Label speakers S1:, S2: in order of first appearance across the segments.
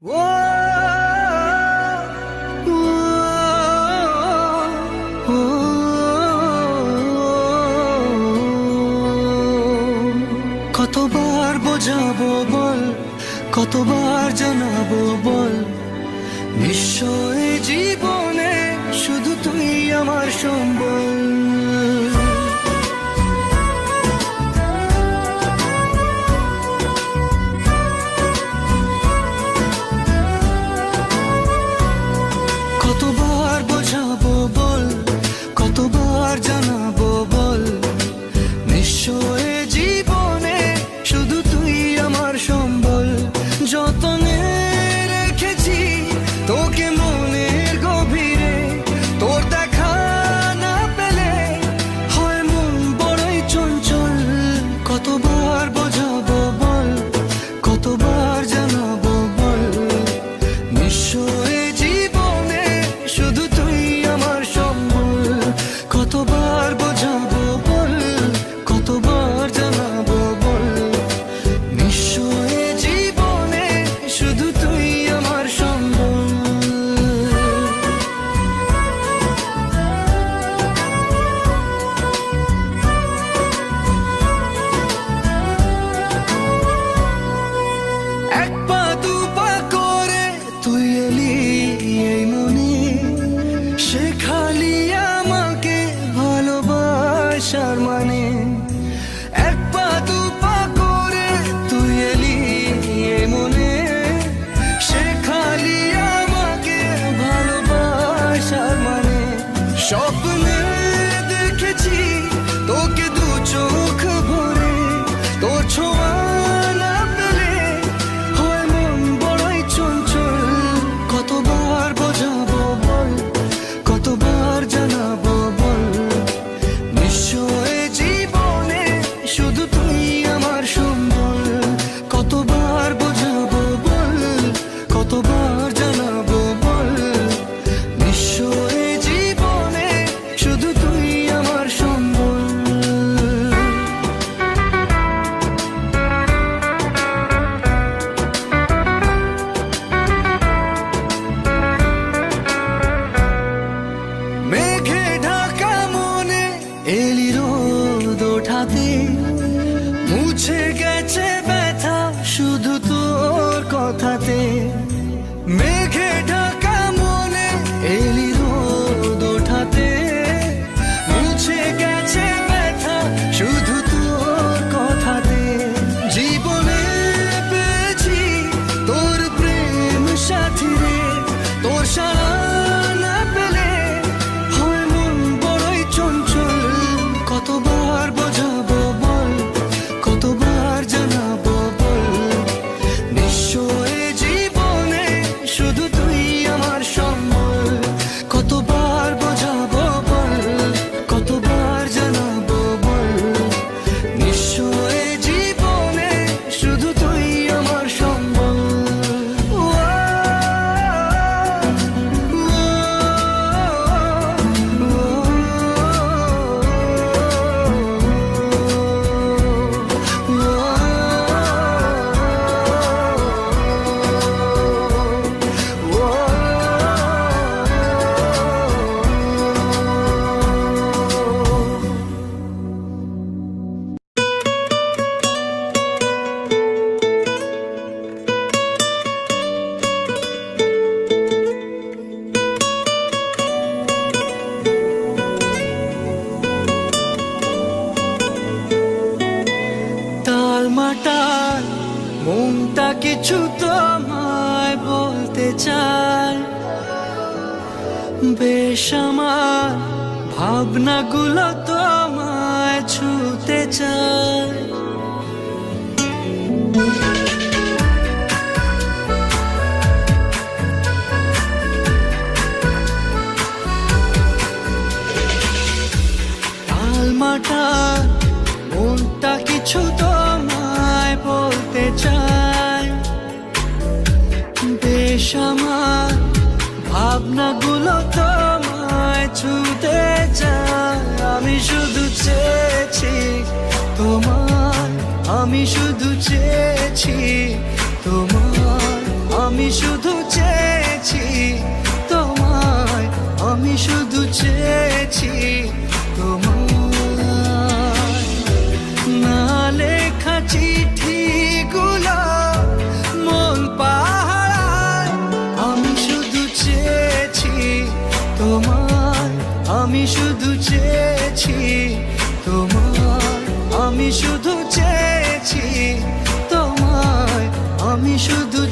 S1: কতবার বোঝাবো বল, কতবার জানাবো বল, নিশ্চয় জীবনে শুধু তুই আমার সম্বল। কতবার বোঝাবো বল, কতবার জানাবো বল, নিশ্চয় জীবনে শুধু তুই আমার সম্বল। যতনে রেখেছি তোকে মনের গভীরে, তোর দেখা না পেলে হয় মন বড়ই চঞ্চল। কতবার বোঝাবো বল, কতবার জানাবো বল, নিশ্চয় জীবনে শুধু তুই আমার সম্বল। কতবার বোঝাবো বল, কতবার জানাবো বল, নিশ্চয় জীবনে শুধু তুই আমার সম্বল। এক পা দু পা করে তুই এলি এই মনে, শেখালি আমাকে ভালোবাসার মানে। এক পা দু পা করে তুই এলি এই মনে, শেখালি আমাকে ভালোবাসার মানে। স্বপ্নে দেখেছি তোকে দু চোখ ভরে, তোর ছোঁয়া না পেলে হয় মন বড়ই চঞ্চল। কতবার বোঝাবো বল, কতবার জানাবো বল, নিশ্চয় জীবনে শুধু তুই আমার সম্বল। কতবার বোঝাবো বল, কতবার জানাবো বল, নিশ্চয় জীবনে শুধু তুই আমার সম্বল। মেঘে ঢাকা মনে এলি রোদ ওঠাতে, মুছে গেছে ব্যথা শুধু তোর কথাতে। মেঘে ঢাকা মনে এলি রোদ ওঠাতে, মুছে গেছে ব্যথা শুধু তোর কথাতে। জীবনে পেয়েছি তোর প্রেম সাথী রে, তোর সারা না পেলে হয় মন বড়ই চঞ্চল। কতবার বোঝাবো বল, কতবার জানাবো বল, নিশ্চয় জীবনে শুধু তুই আমার সম্বল। কতবার বোঝাবো বল, কতবার জানাবো বল, নিশ্চয় জীবনে শুধু তুই আমার সম্বল। টালমাটাল মনটা কিছু তোমায় বলতে চায়, বেশ আমার ভাবনাগুলো তোমায় ছুতে চায়। টালমাটাল মনটা কিছু তোমায় বলতে চায়, বেশ আমার ভাবনাগুলো তোমায় ছুতে চায়। আমি শুধু চেয়েছি তোমার, আমি শুধু চেয়েছি তোমার, আমি শুধু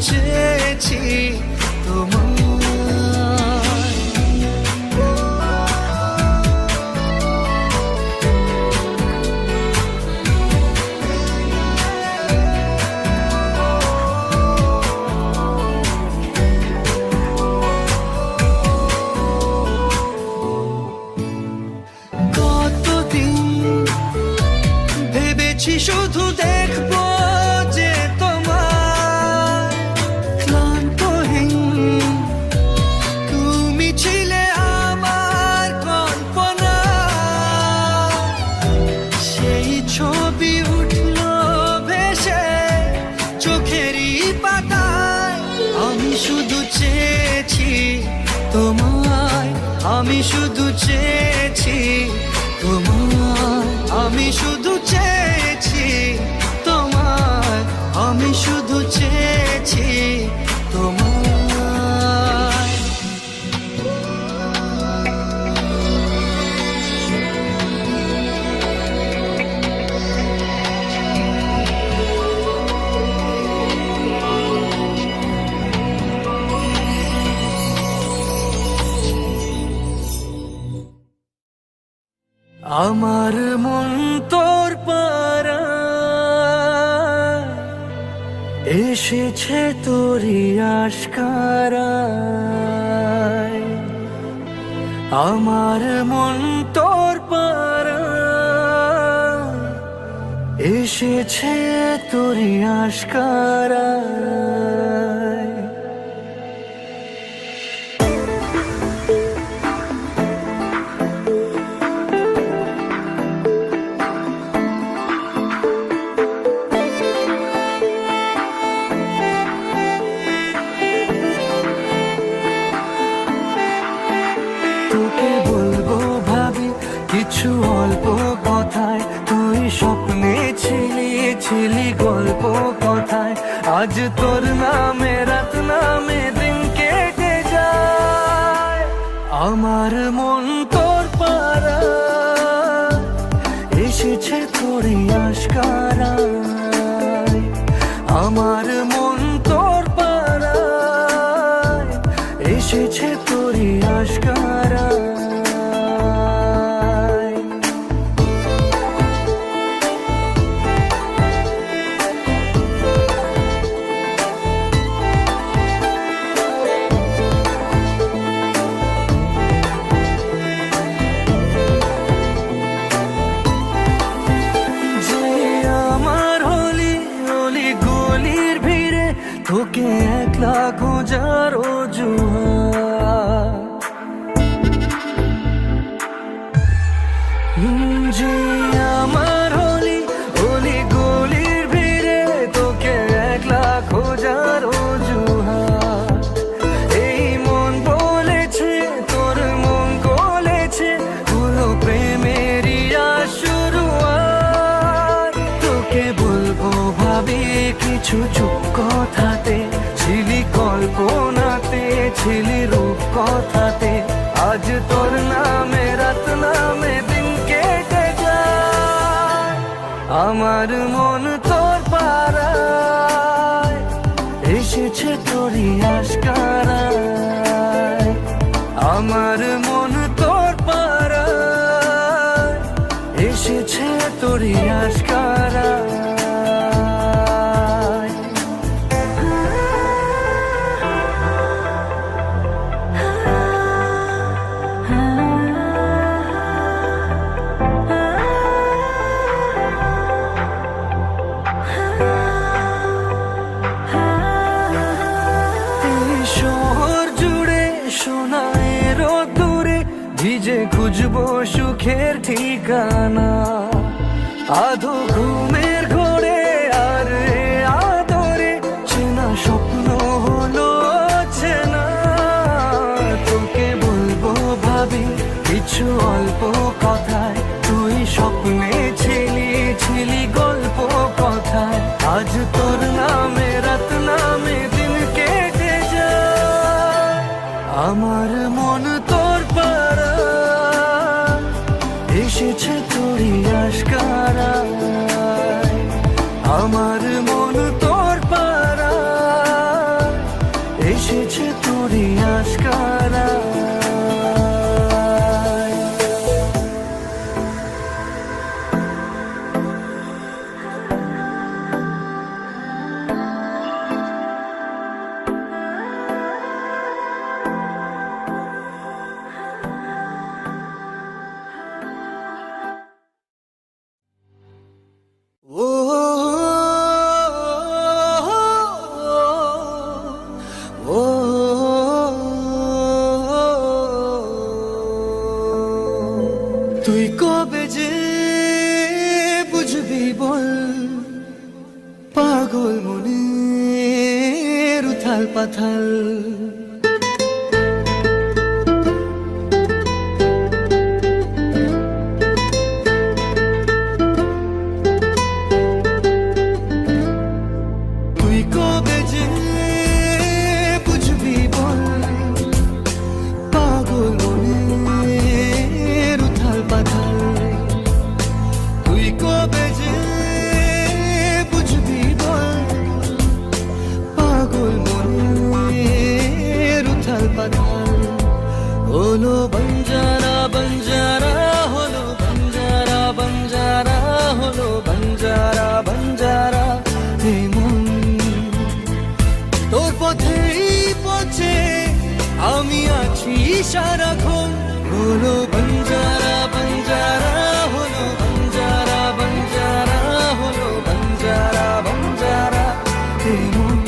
S1: চেয়েছি তোমায়। শুধু দেখবো যে তোমার ক্লান্তহীন তুমি ছিলে আমার কল্পনা, সেই ছবি উঠলো ভেসে চোখেরই পাতায়। আমি শুধু চেয়েছি তোমায়, আমি শুধু চেয়েছি তোমায়, আমি শুধু চেয়েছি তোমায়, আমি শুধু চেয়েছি তোমায়। আমার মন তোর পাড়ায় এসেছে তোরই আশকারায়। আমার মন তোর পাড়ায় এসেছে তোরই আশকারায়। তোকে বলবো ভাবি কিছু অল্প কথায়, তুই স্বপ্নে ছিলি ছিলি গল্প কথায়। আজ তোর নামে রাত নামে দিন কেটে যায়। আমার মন তোর পাড়ায় এসেছে তোরই আশকারায়। আমার মন তোর পাড়ায় এসেছে তোরই আশকারায়। তোকে একলা খোঁজার অজুহাত, যে আমার হলি অলি গলির ভিড়ে তোকে একলা খোঁজার অজুহাত। এই মন বলেছে তোর মন গলেছে হলো প্রেমেরই শুরুয়াত। তোকে বলবো ভাবি কিছু চুপ কথাতে, ছিলি কল্পনাতে ছিলি রূপ কথাতে। আজ তোর নামে রাত নামে দিন কেটে যায়। আমার মন তোর পাড়ায় এসেছে তোরই আশকারায়। আমার মন তোর পাড়ায় এসেছে তোরই আশকারায়। ভিজে খুঁজবো সুখের ঠিকানা, আধো ঘুমের ঘোরে আর আদরে চেনা স্বপ্ন হলো চেনা। তোকে বলবো ভাবি কিছু অল্প কথায়, তুই স্বপ্নে ছিলি ছিলি গল্প কথায়। আজ তোর নামে রাত নামে দিন কেটে যায়। আমার মন তোর পাড়ায় এসেছে তোরই আশকারায়। আমার মন তোর পাড়ায় এসেছে তোরে আজকারা। তুই কবে যে বুঝবি বল পাগল মনের উথাল পাথাল। তুই কবে যে বুঝবি বল পাগল মনের উথাল পাথাল। তুই কবে যে বুঝবি বল পাগল মনের উথাল পাথাল। হলো বঞ্জারা বঞ্জারা হলো বঞ্জারা বঞ্জারা হলো বঞ্জারা বঞ্জারা। হে মন তোর পথেই পথে আমি আছি সারাক্ষণ। হলো বঞ্জারা বঞ্জারা হলো বঞ্জারা বঞ্জারা হলো বঞ্জারা বঞ্জারা। হে মন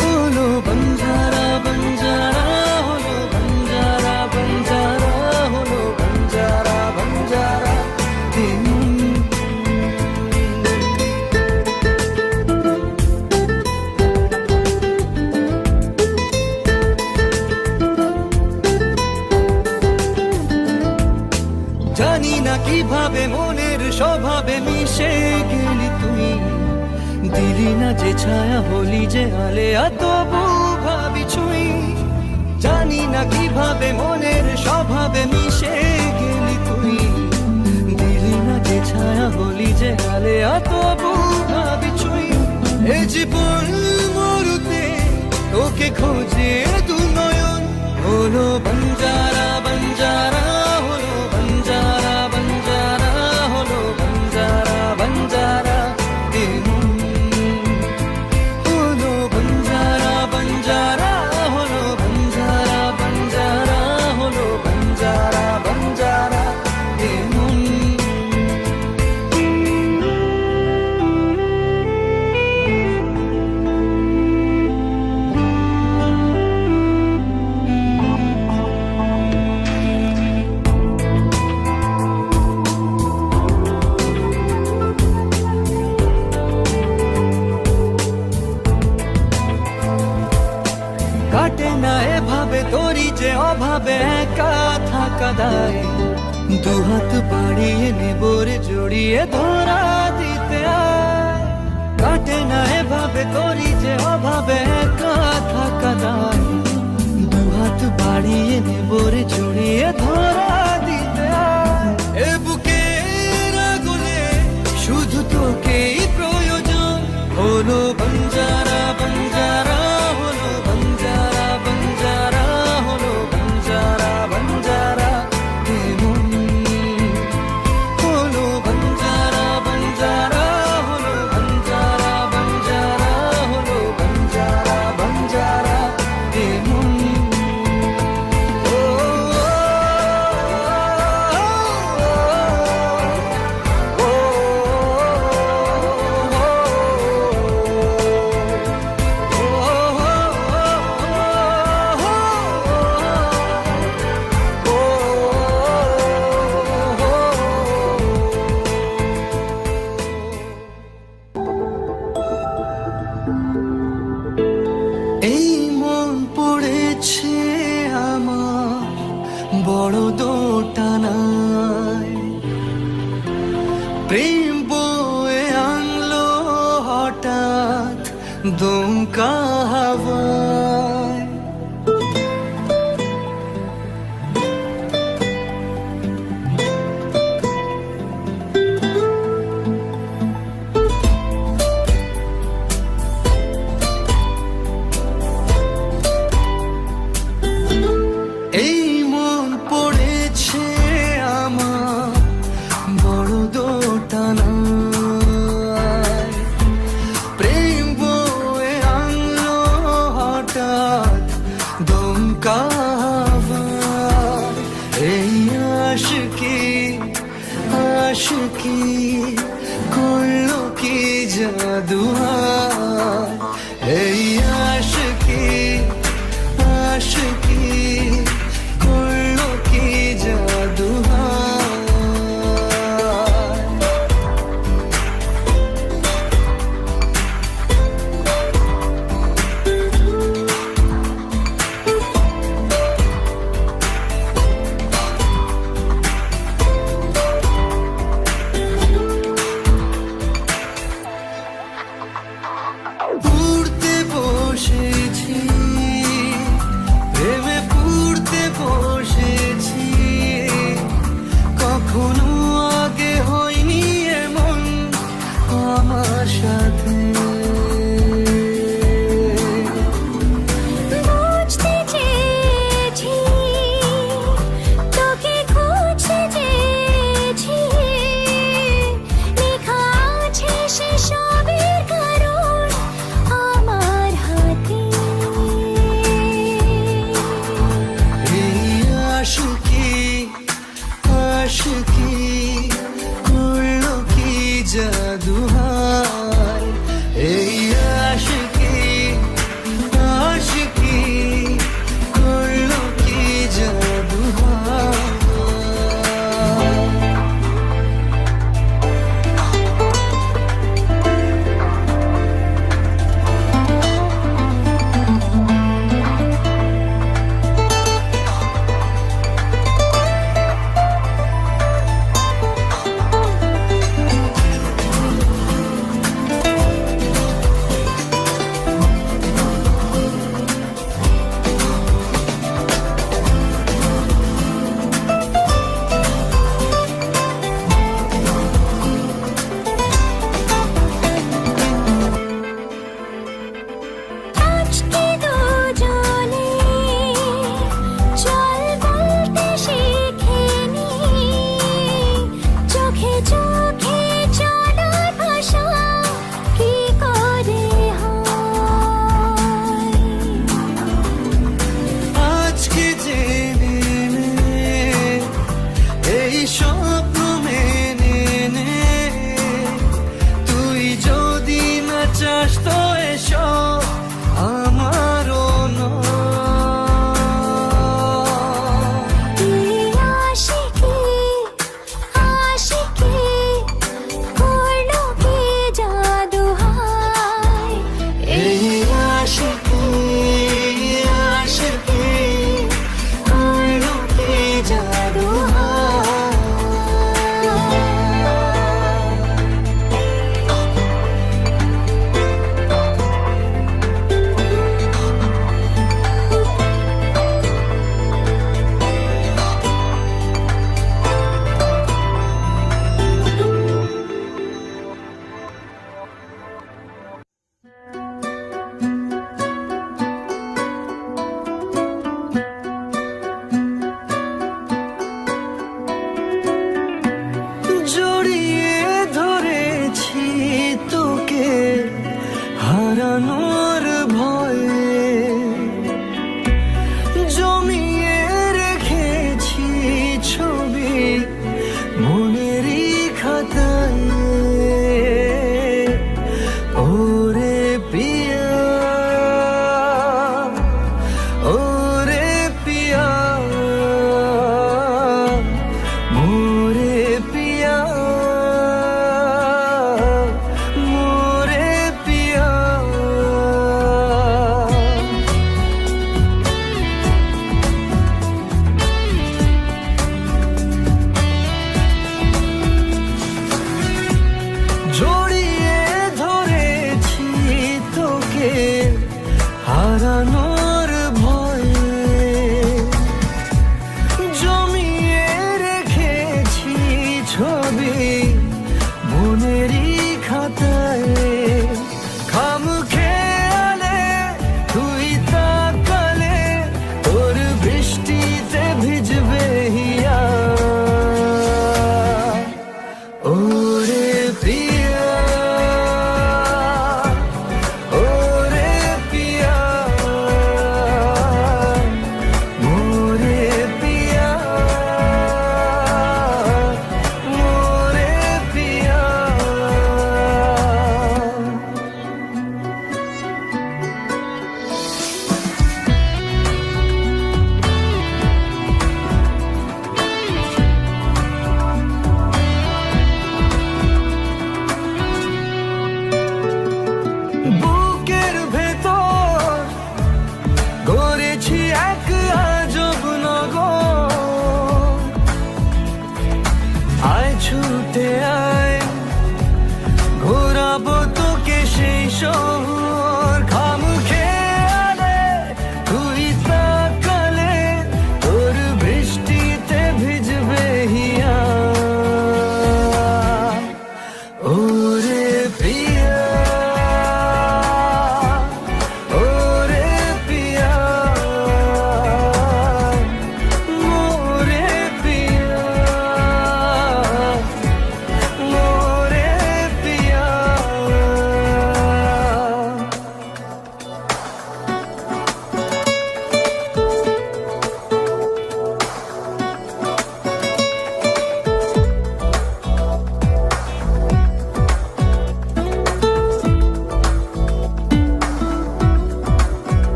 S1: হলো বঞ্জারা বঞ্জারা হলো বঞ্জারা বঞ্জারা হলো বঞ্জারা বঞ্জারা। হে মন জানি না কিভাবে মনের স্বভাবে মিশে গেলি তুই। দিলি না যে ছায়া হলি যে আলেয়া তবু ভাবি ছুঁই। জানি না কিভাবে মনের স্বভাবে মিশে গেলি তুই। দিলি না যে ছায়া হলি যে আলেয়া তবু ভাবি ছুঁই। এ জীবন মরুতে তোকে খোঁজে দু নয়ন। হলো বঞ্জারা বঞ্জারা হলো বঞ্জারা বঞ্জারা হলো বঞ্জারা বঞ্জারা। হে মন হলো বঞ্জারা বঞ্জারা হলো বঞ্জারা বঞ্জারা হলো বঞ্জারা বঞ্জারা। হে মন কাটে না এভাবে তোরি যে অভাবে একা থাকা দায়। দুহাত বাড়িয়ে নেবরে জড়িয়ে ধরা দিতে আয়। কাটে না এভাবে তোরি যে অভাবে একা থাকা দায়। দুহাত বাড়িয়ে নেবরে জড়িয়ে ধরা দিতে আয়। এ বুকের আগুনে শুধু তোকেই প্রয়োজন। হলো বঞ্জারা বঞ্জারা হলো বঞ্জারা বঞ্জারা হলো বঞ্জারা বঞ্জারা। হে মন হলো বঞ্জারা বঞ্জারা হলো বঞ্জারা বঞ্জারা হলো বঞ্জারা বঞ্জারা। হে মন ও এই মন পড়েছে আমার বড় দোটানায়। প্রেম বয়ে আনলো হঠাৎ দমকা হাওয়ায়। কি করলো কি জাদু হায়, এই আশিকি আশিকি করলো কি জাদু হায়। উড়তে বসেছি প্রেম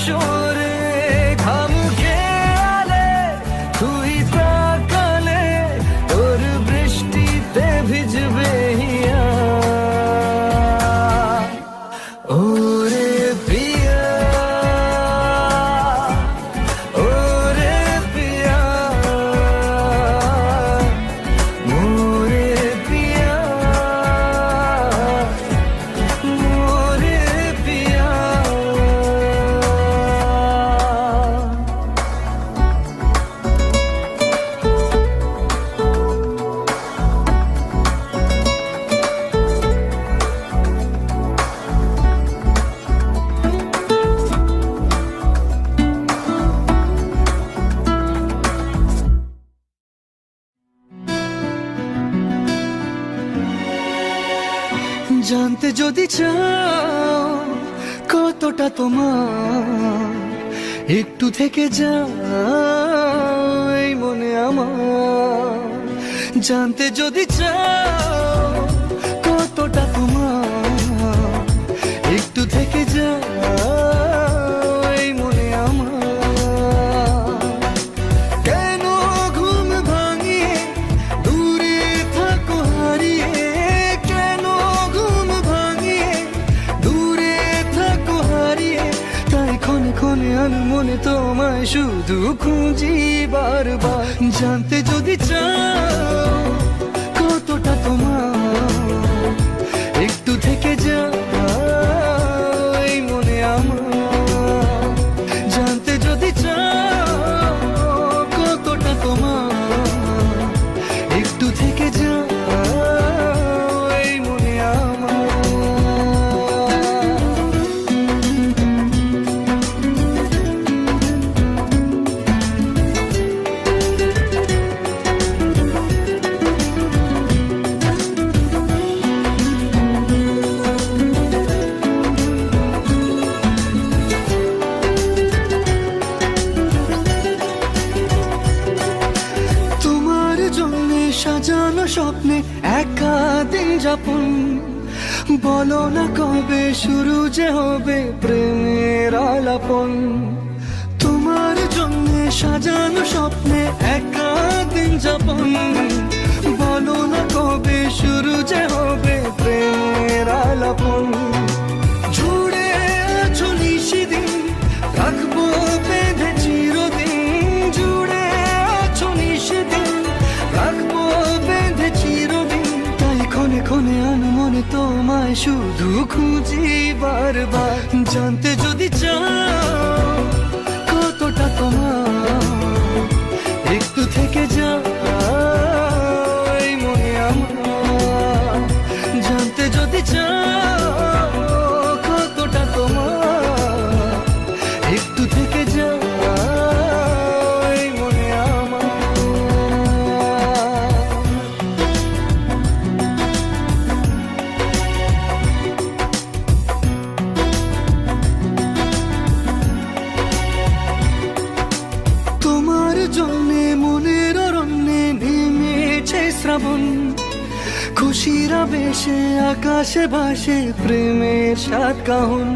S1: সরে ঘাম খেয়ালে তুই তাকালে তোর বৃষ্টিতে ভিজবে হিয়া ওরে পিয়া ওরে পিয়া মোরে পিয়া মোরে পিয়া জানতে যদি চাও কতটা তোমার একটু থেকে যাও এই মনে আমার জানতে যদি চাও কতটা তোমার একটু থেকে যাও এই মনে আমার কেন ঘুম ভাঙিয়ে দূরে থাকো হারিয়ে কেন ঘুম ভাঙিয়ে দূরে থাকো হারিয়ে তাই ক্ষণে ক্ষণে আমি মনে তোমায় শুধু খুঁজি বারবার জানতে যদি চাও কতটা তোমার একটু থেকে যাও এই মনে আমার জানতে যদি চাও কতটা তোমার একটু থেকে যাও এই মনে আমার তোমার জন্যে সাজানো স্বপ্নে একা দিন যাপন বলো না কবে শুরু যে হবে প্রেমের আলাপন তোমার জন্যে সাজানো স্বপ্নে একা দিন যাপন বলো না কবে শুরু যে হবে প্রেমের আলাপন জুড়ে আছো নিশিদিন রাখবো বেঁধে চিরদিন জুড়ে আছো নিশিদিন রাখবো বেঁধে চিরদিন তাই ক্ষণে ক্ষণে আনো মনে তোমায় শুধু খুঁজি বারবার জানতে যদি চাও কতটা তোমার একটু থেকে যাও এই মনে আমার জানতে যদি চাও কতটা তোমার একটু থেকে যাও এই মনে আমার তোমার জন্যে মনের অরণ্যে নেমেছে শ্রাবণ খুশির আবেশে আকাশে ভাসে প্রেমের সাত কাহন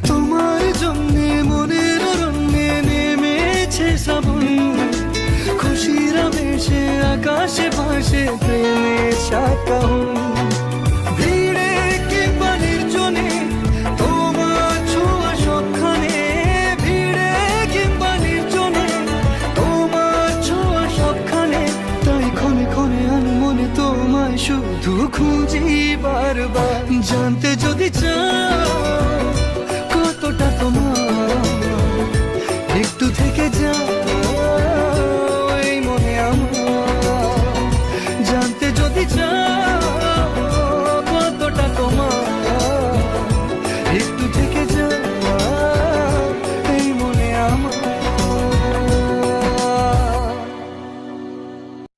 S1: তোমার জন্যে মনের অরণ্যে নেমেছে শ্রাবণ খুশির আবেশে আকাশে ভাসে প্রেমের সাত কাহন ভিড়ে কিংবা নির্জনে তোমার ছোঁয়া সবখানে ভিড়ে কিংবা নির্জনে তোমার ছোঁয়া সবখানে তাই ক্ষণে ক্ষণে আনো মনে তোমায় শুধু খুঁজি বারবার জানতে যদি চাও